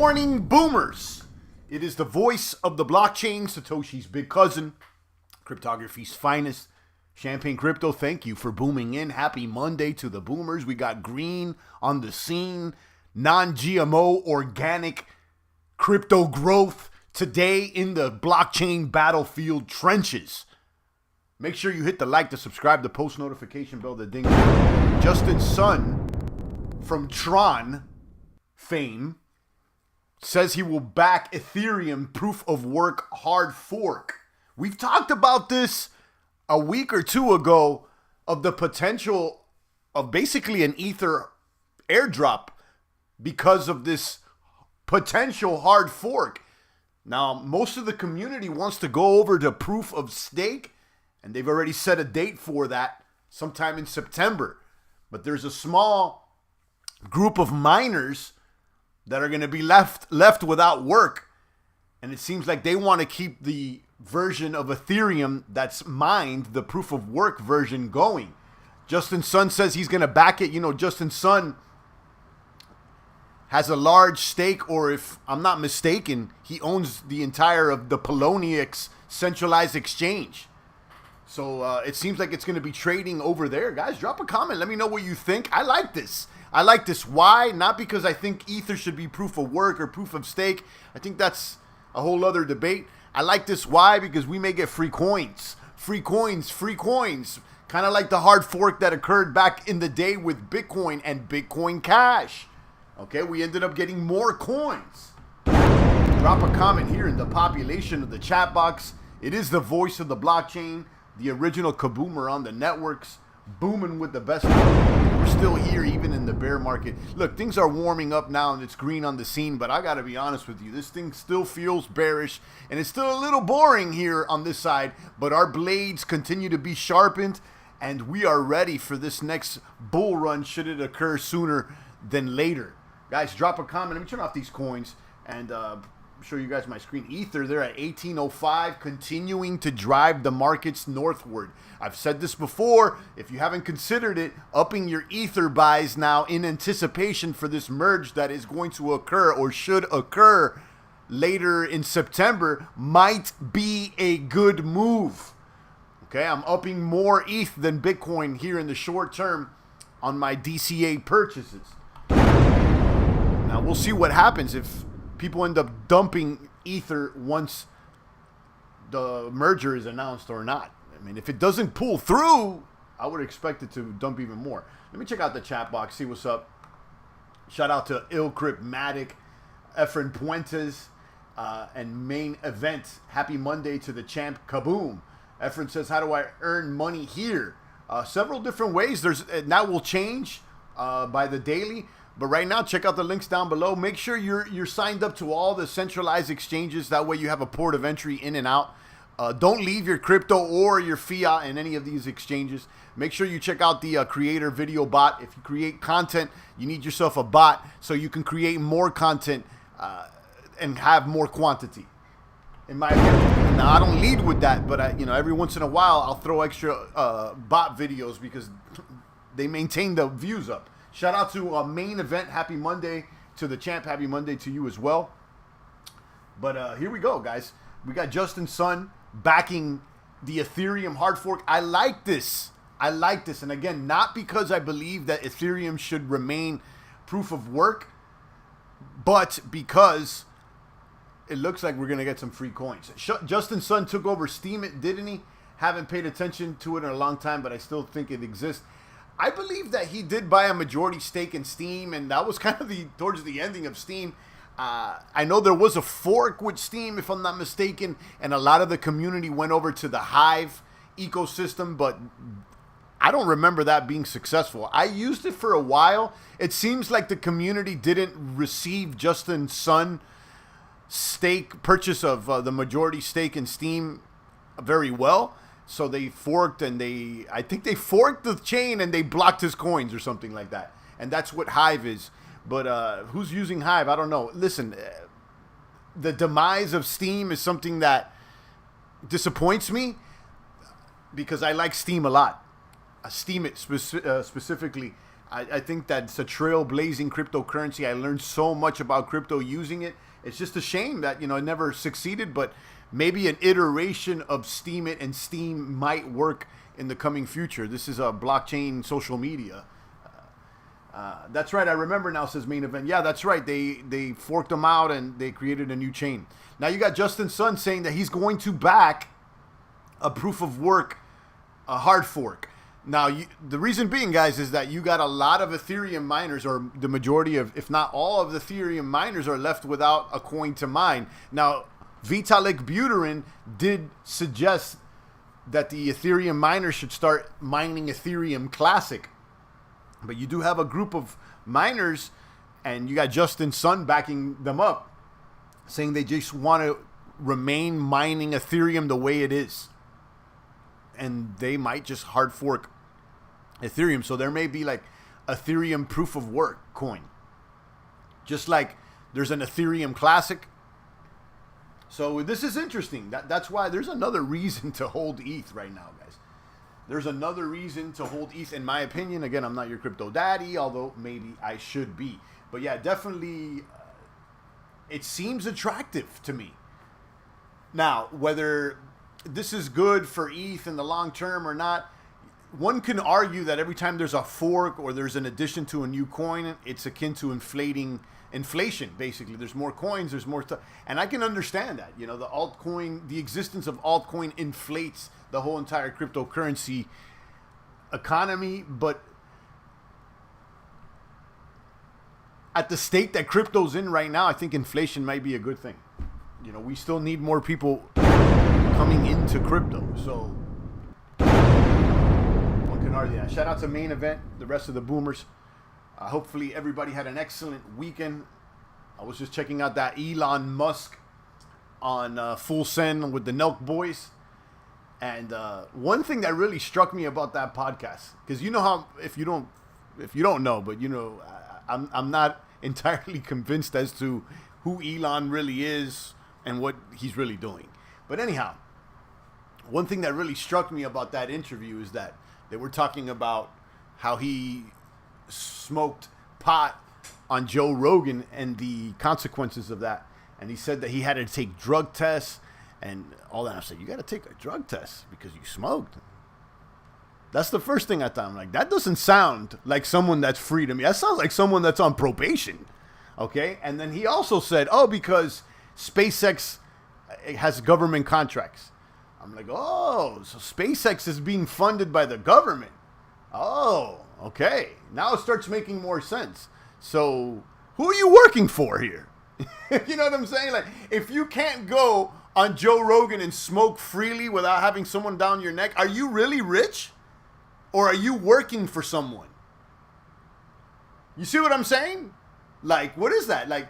morning, boomers. It is the voice of the blockchain, Satoshi's big cousin, cryptography's finest, Champagne Crypto. Thank you for booming in. Happy Monday to the boomers. We got green on the scene, non-GMO, organic crypto growth today in the blockchain battlefield trenches. Make sure you hit the like, the subscribe, the post notification bell, the ding. Justin Sun from TRON fame says he will back Ethereum proof of work hard fork. We've talked about this a week or two ago of the potential of basically an Ether airdrop because of this potential hard fork. Now, most of the community wants to go over to proof of stake, and they've already set a date for that sometime in September. But there's a small group of miners that are going to be left without work. And it seems like they want to keep the version of Ethereum that's mined, the proof of work version, going. Justin Sun says he's going to back it. You know, Justin Sun has a large stake, or if I'm not mistaken, he owns the entire of the Poloniex centralized exchange. So it seems like it's going to be trading over there. Guys, drop a comment. Let me know what you think. I like this. I like this. Why? Not because I think Ether should be proof of work or proof of stake. I think that's a whole other debate. I like this. Why? Because we may get free coins. Free coins. Free coins. Kind of like the hard fork that occurred back in the day with Bitcoin and Bitcoin Cash. Okay, we ended up getting more coins. Drop a comment here in the population of the chat box. It is the voice of the blockchain, the original kaboomer on the networks, booming with the best. We're still here even in the bear market. Look, things are warming up now and it's green on the scene, but I got to be honest with you. This thing still feels bearish and it's still a little boring here on this side, but our blades continue to be sharpened and we are ready for this next bull run should it occur sooner than later. Guys, drop a comment. Let me turn off these coins and show you guys my screen. Ether, they're at 1805, continuing to drive the markets northward. I've said this before. If you haven't considered it, upping your Ether buys now in anticipation for this merge that is going to occur or should occur later in September might be a good move. Okay, I'm upping more ETH than Bitcoin here in the short term on my DCA purchases. Now, we'll see what happens if people end up dumping Ether once the merger is announced or not. I mean, if it doesn't pull through, I would expect it to dump even more. Let me check out the chat box, see what's up. Shout out to Ilcryptmatic, Efren Puentes, and Main Event. Happy Monday to the champ, Kaboom. Efren says, how do I earn money here? Several different ways. That will change by the daily. But right now, check out the links down below. Make sure you're signed up to all the centralized exchanges. That way you have a port of entry in and out. Don't leave your crypto or your fiat in any of these exchanges. Make sure you check out the creator video bot. If you create content, you need yourself a bot so you can create more content and have more quantity. In my opinion. Now, I don't lead with that, but every once in a while, I'll throw extra bot videos because they maintain the views up. Shout out to Main Event. Happy Monday to the champ. Happy Monday to you as well. But here we go, guys. We got Justin Sun backing the Ethereum hard fork. I like this. I like this. And again, not because I believe that Ethereum should remain proof of work, but because it looks like we're going to get some free coins. Justin Sun took over Steam, didn't he? Haven't paid attention to it in a long time, but I still think it exists. I believe that he did buy a majority stake in Steam, and that was kind of towards the ending of Steam. I know there was a fork with Steam, if I'm not mistaken, and a lot of the community went over to the Hive ecosystem, but I don't remember that being successful. I used it for a while. It seems like the community didn't receive Justin Sun purchase of the majority stake in Steam very well. So they forked and I think they forked the chain and they blocked his coins or something like that. And that's what Hive is. But who's using Hive? I don't know. Listen, the demise of Steam is something that disappoints me because I like Steam a lot. Steam it specifically. I think that's a trailblazing cryptocurrency. I learned so much about crypto using it. It's just a shame that, it never succeeded, but maybe an iteration of Steemit and Steem might work in the coming future. This is a blockchain social media. That's right. I remember now, says Main Event. Yeah, that's right. They forked them out and they created a new chain. Now you got Justin Sun saying that he's going to back a proof of work, a hard fork. Now, the reason being, guys, is that you got a lot of Ethereum miners, or the majority of, if not all of the Ethereum miners are left without a coin to mine. Now, Vitalik Buterin did suggest that the Ethereum miners should start mining Ethereum Classic. But you do have a group of miners, and you got Justin Sun backing them up, saying they just want to remain mining Ethereum the way it is. And they might just hard fork Ethereum. So there may be like Ethereum proof of work coin. Just like there's an Ethereum Classic. So this is interesting. That's why there's another reason to hold ETH right now, guys. There's another reason to hold ETH, in my opinion. Again, I'm not your crypto daddy, although maybe I should be. But yeah, definitely, it seems attractive to me. Now, whether this is good for ETH in the long term or not, one can argue that every time there's a fork or there's an addition to a new coin, it's akin to inflation, basically. There's more coins, there's more stuff. And I can understand that. The existence of altcoin inflates the whole entire cryptocurrency economy. But at the state that crypto's in right now, I think inflation might be a good thing. We still need more people coming into crypto. So one can argue that. Shout out to Main Event, the rest of the boomers. Hopefully everybody had an excellent weekend. I was just checking out that Elon Musk on Full Send with the Nelk Boys. And one thing that really struck me about that podcast, because how, if you don't know, but I'm not entirely convinced as to who Elon really is and what he's really doing. But anyhow, one thing that really struck me about that interview is that they were talking about how he smoked pot on Joe Rogan and the consequences of that. And he said that he had to take drug tests and all that. I said, you got to take a drug test because you smoked. That's the first thing I thought. I'm like, that doesn't sound like someone that's free to me. That sounds like someone that's on probation. Okay. And then he also said, because SpaceX has government contracts. I'm like, so SpaceX is being funded by the government. Oh, okay. Now it starts making more sense. So who are you working for here? You know what I'm saying? Like, if you can't go on Joe Rogan and smoke freely without having someone down your neck, are you really rich? Or are you working for someone? You see what I'm saying? Like, what is that? Like,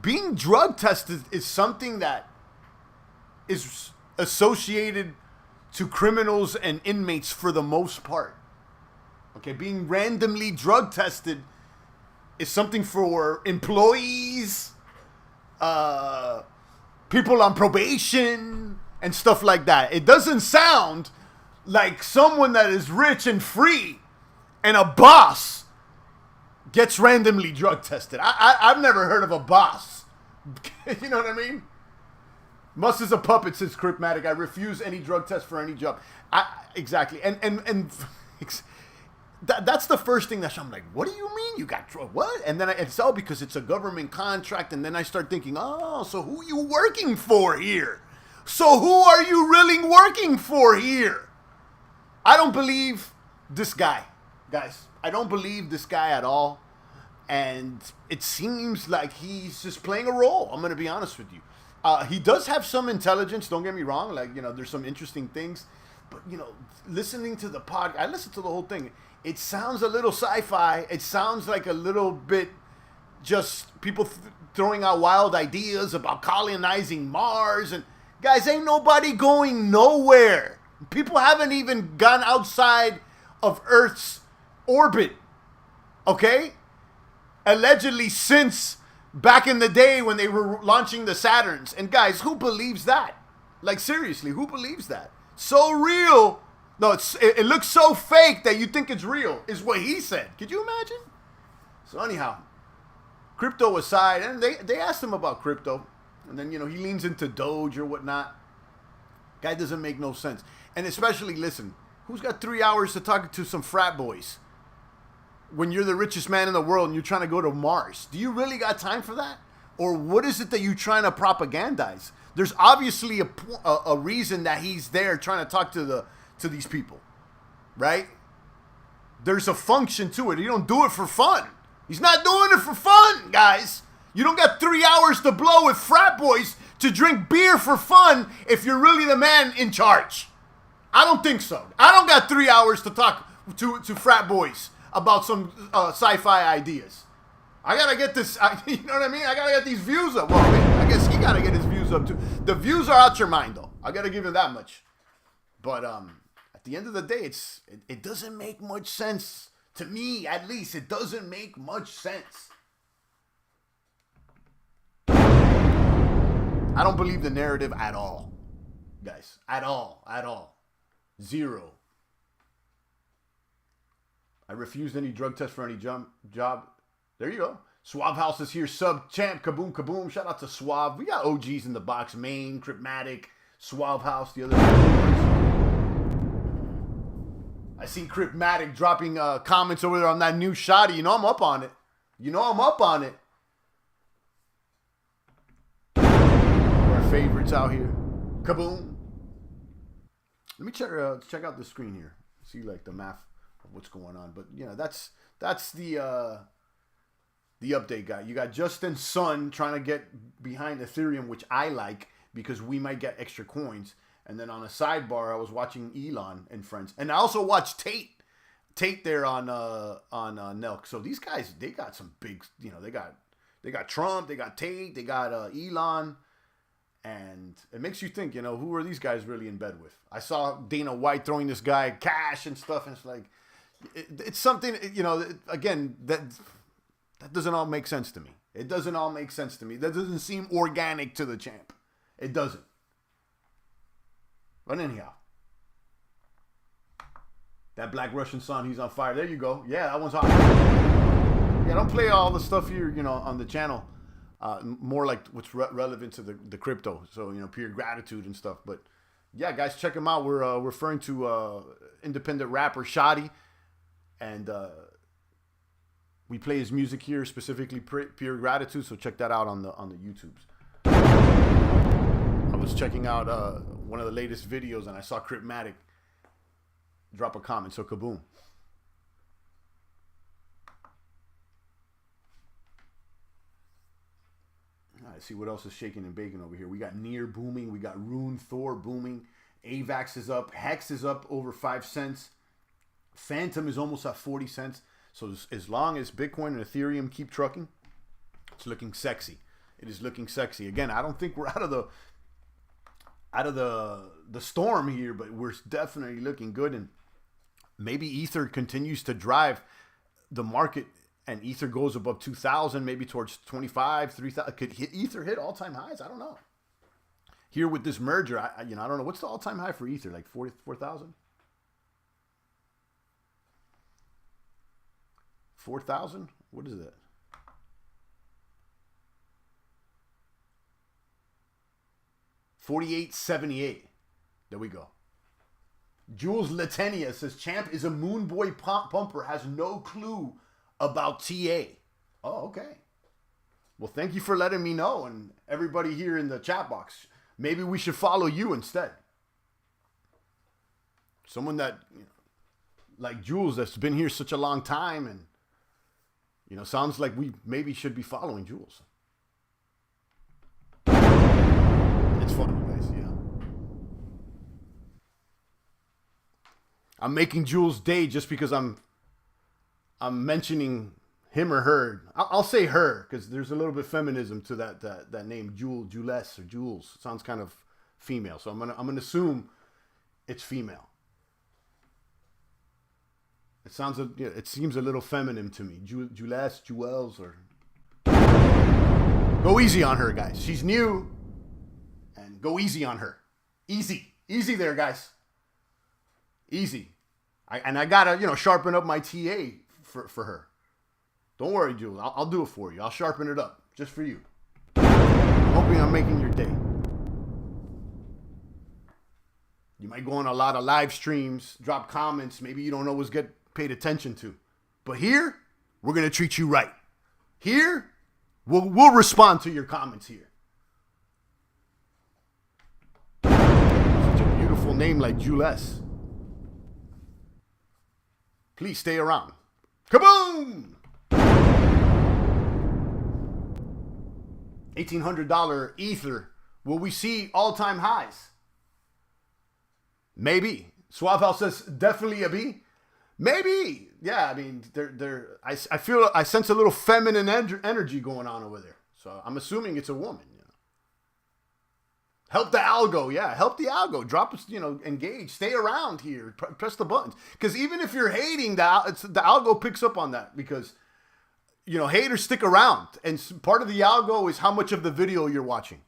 being drug tested is something that is associated to criminals and inmates for the most part. Okay, being randomly drug tested is something for employees, people on probation, and stuff like that. It doesn't sound like someone that is rich and free and a boss gets randomly drug tested. I've never heard of a boss. You know what I mean? Musk is a puppet, says Cryptmatic. I refuse any drug test for any job. Exactly. And that's the first thing I'm like, what do you mean you got drug? What? And then it's all because it's a government contract. And then I start thinking, so who are you working for here? So who are you really working for here? I don't believe this guy, guys. I don't believe this guy at all. And it seems like he's just playing a role. I'm going to be honest with you. He does have some intelligence. Don't get me wrong. Like, there's some interesting things. But, listening to the pod, I listened to the whole thing. It sounds a little sci-fi. It sounds like a little bit just people throwing out wild ideas about colonizing Mars. And guys, ain't nobody going nowhere. People haven't even gone outside of Earth's orbit. Okay? Allegedly since back in the day when they were launching the Saturns. And guys, who believes that? Like, seriously, who believes that? So real No, it looks so fake that you think it's real, is what he said. Could you imagine? So anyhow, crypto aside, and they asked him about crypto, and then, he leans into Doge or whatnot. Guy doesn't make no sense. And especially, listen, who's got 3 hours to talk to some frat boys when you're the richest man in the world and you're trying to go to Mars? Do you really got time for that? Or what is it that you're trying to propagandize? There's obviously a reason that he's there trying to talk to these people, right? There's a function to it. You don't do it for fun. He's not doing it for fun, guys. You don't got 3 hours to blow with frat boys to drink beer for fun if you're really the man in charge. I don't think so. I don't got 3 hours to talk to frat boys about some sci-fi ideas. I gotta get this, you know what I mean? I gotta get these views up. Well, I guess he gotta get his views up too. The views are out your mind, though. I gotta give him that much. But at the end of the day, it doesn't make much sense to me. At least it doesn't make much sense. I don't believe the narrative at all, guys. At all. Zero. I refused any drug test for any job. There you go. Suave House is here. Sub champ. Kaboom, kaboom. Shout out to Suave. We got OGs in the box. Main, Cryptmatic, Suave House. The other. I seen Cryptmatic dropping comments over there on that new shotty. You know I'm up on it. Our favorites out here. Kaboom. Let me check out the screen here. See like the math of what's going on. But that's the update guy. You got Justin Sun trying to get behind Ethereum, which I like because we might get extra coins. And then on a sidebar, I was watching Elon and friends, and I also watched Tate there on Nelk. So these guys, they got some big, they got Trump, they got Tate, they got Elon, and it makes you think, who are these guys really in bed with? I saw Dana White throwing this guy cash and stuff, and it's like, it's something, again, that doesn't all make sense to me. It doesn't all make sense to me. That doesn't seem organic to the champ. It doesn't. But anyhow, that Black Russian son, he's on fire. There you go. Yeah, that one's hot. Yeah, don't play all the stuff here, on the channel. More like what's relevant to the crypto. So, pure gratitude and stuff. But yeah, guys, check him out. We're referring to independent rapper Shotty, and we play his music here, specifically Pure Gratitude. So check that out on the YouTubes. I was checking out one of the latest videos, and I saw Cryptmatic drop a comment. So kaboom. All right, see what else is shaking and baking over here. We got Near booming. We got Rune Thor booming. AVAX is up. Hex is up over 5 cents. Phantom is almost at 40 cents. So as long as Bitcoin and Ethereum keep trucking, it's looking sexy. It is looking sexy. Again, I don't think we're out of the storm here, but we're definitely looking good. And maybe Ether continues to drive the market, and Ether goes above 2,000, maybe towards 25, 3,000. Could Ether hit all-time highs? I don't know. Here with this merger, I don't know. What's the all-time high for Ether? Like 44,000? 4,000? What is that? $48.78. There we go. Jules Latenia says, Champ is a moon boy pumper, has no clue about TA. Oh, okay. Well, thank you for letting me know, and everybody here in the chat box. Maybe we should follow you instead. Someone that, like Jules, that's been here such a long time, and, sounds like we maybe should be following Jules. It's funny, guys, I'm making Jules' day just because I'm mentioning him or her. I'll say her because there's a little bit of feminism to that name, Jules or Jules. Sounds kind of female, so I'm gonna assume it's female. It seems a little feminine to me. Jules, or go easy on her, guys. She's new, and go easy on her. Easy there, guys. Easy. I gotta, sharpen up my TA for her. Don't worry, Jules. I'll do it for you. I'll sharpen it up just for you. Hoping I'm making your day. You might go on a lot of live streams, drop comments. Maybe you don't always get paid attention to. But here, we're going to treat you right. Here, we'll respond to your comments here. Such a beautiful name like Jules. Please stay around. Kaboom! $1,800 Ether. Will we see all-time highs? Maybe. Suave House says definitely a B. Maybe. Yeah, I mean, I sense a little feminine energy going on over there. So I'm assuming it's a woman. Help the algo. Yeah, help the algo. Drop, engage. Stay around here. Press the buttons. Because even if you're hating, the algo picks up on that. Because, haters stick around. And part of the algo is how much of the video you're watching.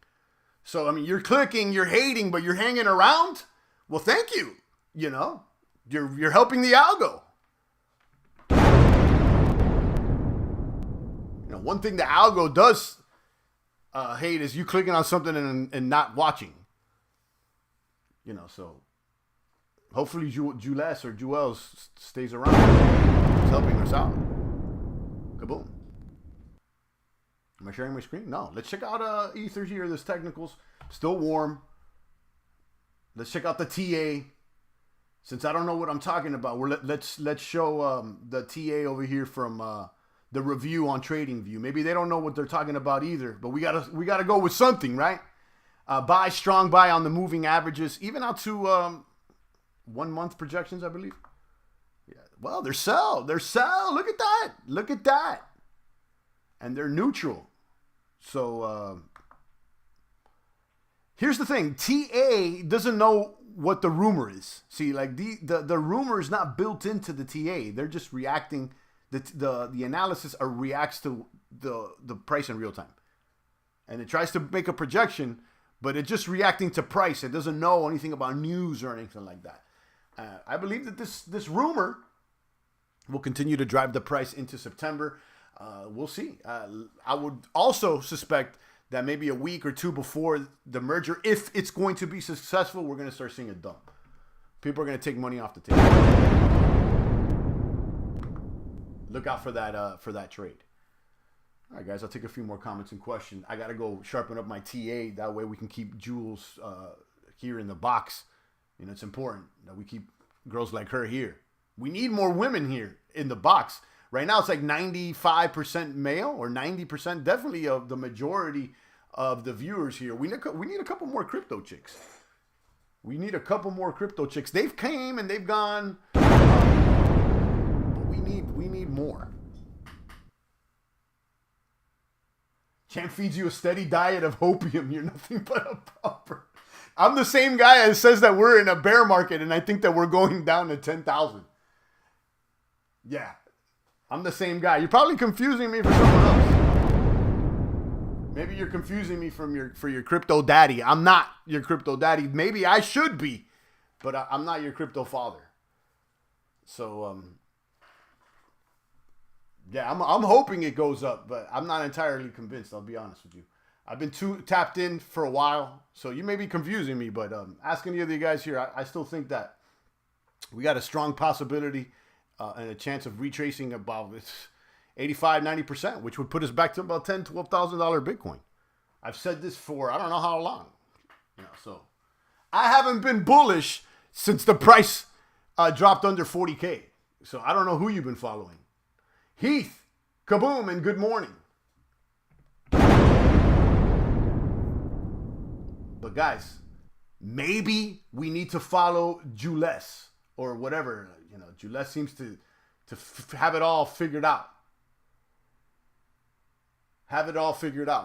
So, I mean, you're clicking, you're hating, but you're hanging around. Well, thank you. You're helping the algo. One thing the algo does hate is you clicking on something and not watching. So hopefully Jules or Jules stays around. It's helping us out. Kaboom. Am I sharing my screen? No. Let's check out Ether here. This technicals still warm. Let's check out the TA. Since I don't know what I'm talking about, let's show the TA over here from the review on TradingView. Maybe they don't know what they're talking about either, but we gotta go with something, right? Buy, strong buy on the moving averages, even out to 1 month projections, I believe. Yeah. Well, they're sell. Look at that. And they're neutral. So here's the thing. TA doesn't know what the rumor is. See, like the rumor is not built into the TA. They're just reacting. The analysis reacts to the price in real time. And it tries to make a projection, but it's just reacting to price. It doesn't know anything about news or anything like that. I believe that this rumor will continue to drive the price into September. We'll see. I would also suspect that maybe a week or two before the merger, if it's going to be successful, we're going to start seeing a dump. People are going to take money off the table. Look out for that trade. All right, guys, I'll take a few more comments and questions. I got to go sharpen up my TA. That way we can keep Jules here in the box. It's important that we keep girls like her here. We need more women here in the box. Right now, it's like 95% male or 90%, definitely of the majority of the viewers here. We need a couple more crypto chicks. They've came and they've gone. But we need more. Champ feeds you a steady diet of opium. You're nothing but a pauper. I'm the same guy that says that we're in a bear market and I think that we're going down to 10,000. Yeah. I'm the same guy. You're probably confusing me for someone else. Maybe you're confusing me for your crypto daddy. I'm not your crypto daddy. Maybe I should be, but I'm not your crypto father. So, yeah, I'm hoping it goes up, but I'm not entirely convinced. I'll be honest with you. I've been too tapped in for a while, so you may be confusing me, but asking the other guys here, I still think that we got a strong possibility and a chance of retracing about 85, 90%, which would put us back to about $10,000, $12,000 Bitcoin. I've said this for I don't know how long. So I haven't been bullish since the price dropped under 40K. So I don't know who you've been following. Heath, kaboom, and good morning. But guys, maybe we need to follow Jules or whatever. Jules seems to have it all figured out.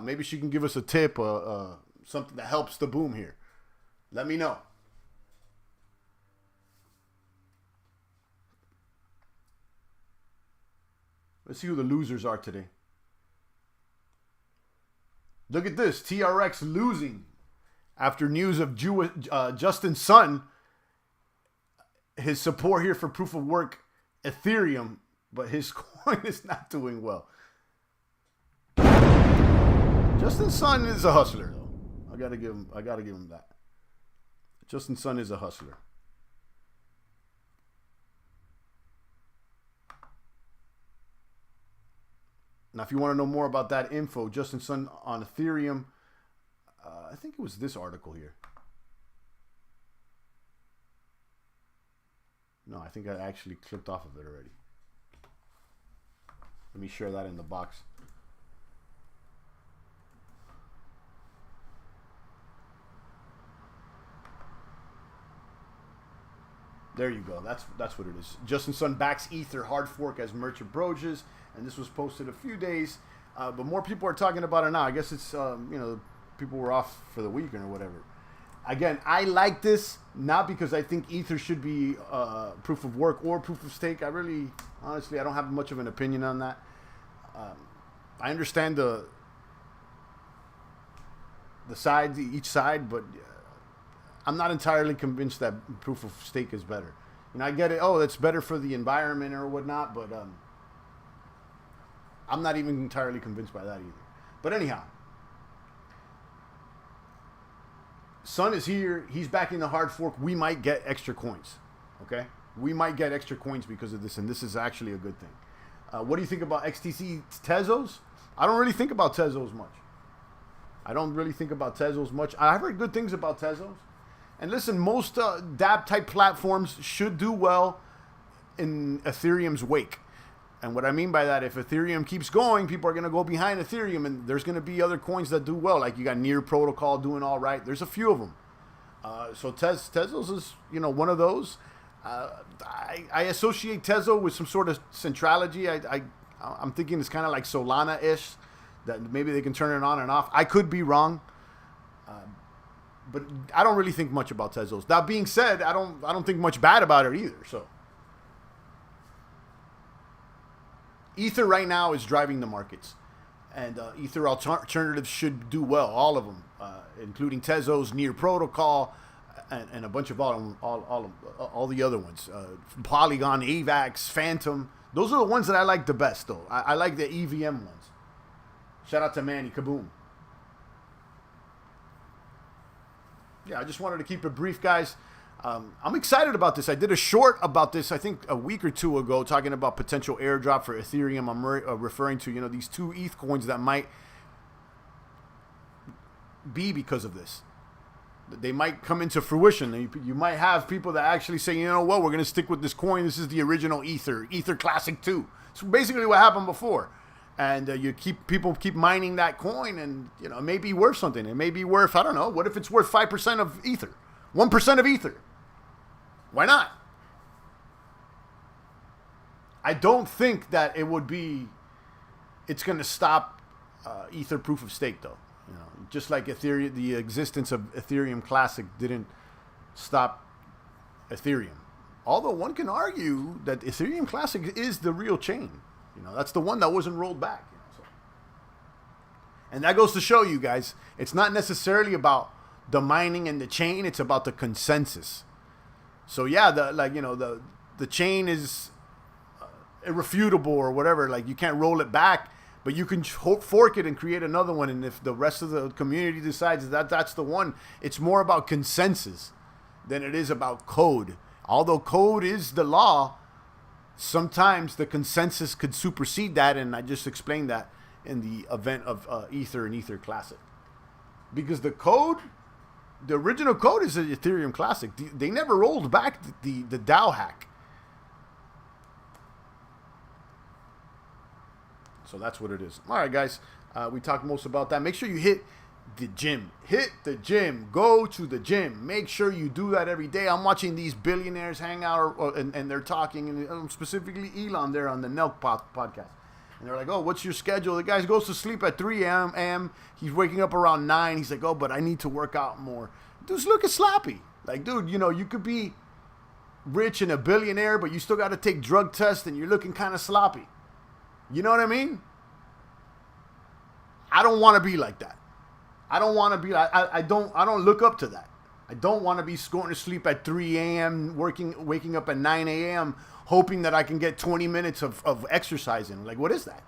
Maybe she can give us a tip, something that helps the boom here. Let me know. Let's see who the losers are today. Look at this. TRX losing after news of Justin Sun his support here for proof of work Ethereum, but his coin is not doing well. Justin Sun is a hustler, though. I gotta give him that. Justin Sun is a hustler. Now, if you want to know more about that info, Justin Sun on Ethereum, I think it was this article here. No, I think I actually clicked off of it already. Let me share that in the box. There you go. That's what it is. Justin Sun backs Ether hard fork as merchant broaches, and this was posted a few days, but more people are talking about it now. I guess it's people were off for the weekend or whatever. Again, I like this not because I think Ether should be proof of work or proof of stake. Honestly, I don't have much of an opinion on that. I understand each side, but I'm not entirely convinced that proof of stake is better. And I get it. Oh, it's better for the environment or whatnot, but I'm not even entirely convinced by that either. But anyhow, Sun is here. He's backing the hard fork. We might get extra coins. Okay? We might get extra coins because of this, and this is actually a good thing. What do you think about XTC Tezos? I don't really think about Tezos much. I've heard good things about Tezos. And listen, most dApp-type platforms should do well in Ethereum's wake. And what I mean by that, if Ethereum keeps going, people are going to go behind Ethereum, and there's going to be other coins that do well. Like you got Near Protocol doing all right. There's a few of them. So Tezos is, one of those. I associate Tezo with some sort of centrality. I'm thinking it's kind of like Solana-ish, that maybe they can turn it on and off. I could be wrong, but I don't really think much about Tezos. That being said, I don't think much bad about it either. So Ether right now is driving the markets, and Ether alternatives should do well. All of them, including Tezos, Near Protocol, and a bunch of all the other ones. Polygon, AVAX, Phantom. Those are the ones that I like the best, though. I like the EVM ones. Shout out to Manny Kaboom. Yeah, I just wanted to keep it brief, guys. I'm excited about this. I did a short about this, I think, a week or two ago, talking about potential airdrop for Ethereum. I'm referring to, these 2 ETH coins that might be because of this. They might come into fruition. You might have people that actually say, we're going to stick with this coin. This is the original Ether Classic 2. It's basically what happened before. And people keep mining that coin, and it may be worth something. It may be worth, I don't know. What if it's worth 5% of Ether, 1% of Ether? Why not? I don't think that it's going to stop Ether proof of stake, though. Just like Ethereum, the existence of Ethereum Classic didn't stop Ethereum. Although one can argue that Ethereum Classic is the real chain. That's the one that wasn't rolled back. And that goes to show you guys, it's not necessarily about the mining and the chain. It's about the consensus. So yeah, the chain is irrefutable or whatever. Like you can't roll it back, but you can fork it and create another one. And if the rest of the community decides that that's the one, it's more about consensus than it is about code. Although code is the law, sometimes the consensus could supersede that, and I just explained that in the event of Ether and Ether Classic. Because the original code is an Ethereum Classic. They never rolled back the DAO hack. So that's what it is. All right, guys. We talked most about that. Make sure you hit the gym. Hit the gym. Go to the gym. Make sure you do that every day. I'm watching these billionaires hang out, and they're talking, and specifically Elon there on the Nelk podcast. And they're like, oh, what's your schedule? The guy goes to sleep at 3 a.m. He's waking up around 9. He's like, oh, but I need to work out more. Dude's looking sloppy. Like, dude, you could be rich and a billionaire, but you still got to take drug tests, and you're looking kind of sloppy. You know what I mean? I don't want to be like that. I don't want to be like, I don't look up to that. I don't want to be going to sleep at 3 a.m., waking up at 9 a.m., hoping that I can get 20 minutes of exercising. Like, what is that?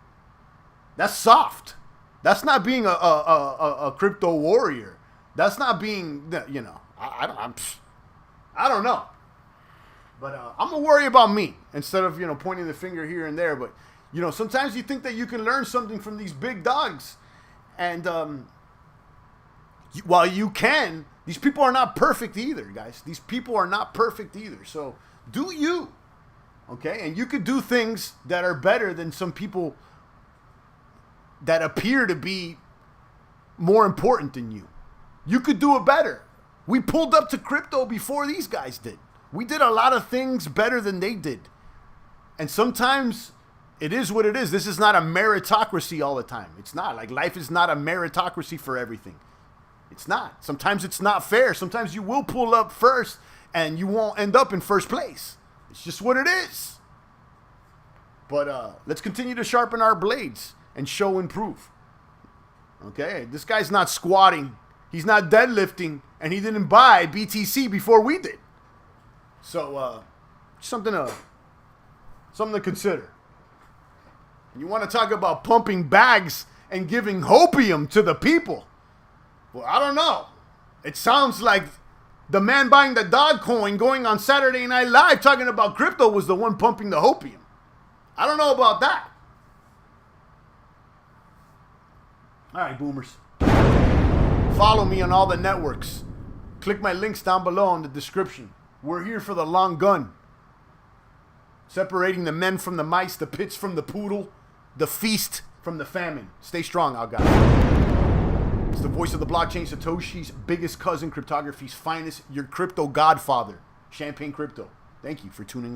That's soft. That's not being a crypto warrior. That's not being, you know, I don't know. But I'm going to worry about me instead of, you know, pointing the finger here and there. But, you know, sometimes you think that you can learn something from these big dogs. And while you can, these people are not perfect either, guys. These people are not perfect either. So do you, okay? And you could do things that are better than some people that appear to be more important than you. You could do it better. We pulled up to crypto before these guys did. We did a lot of things better than they did. And sometimes it is what it is. This is not a meritocracy all the time. It's not. Like, life is not a meritocracy for everything. It's not. Sometimes it's not fair. Sometimes you will pull up first and you won't end up in first place. It's just what it is. But let's continue to sharpen our blades and show and prove. Okay? This guy's not squatting. He's not deadlifting. And he didn't buy BTC before we did. So, something to consider. You want to talk about pumping bags and giving hopium to the people? Well, I don't know. It sounds like the man buying the dog coin going on Saturday Night Live talking about crypto was the one pumping the hopium. I don't know about that. All right, boomers. Follow me on all the networks. Click my links down below in the description. We're here for the long gun. Separating the men from the mice, the pits from the poodle, the feast from the famine. Stay strong, out guys. It's the voice of the blockchain, Satoshi's biggest cousin, cryptography's finest, your crypto godfather, Champagne Crypto. Thank you for tuning in.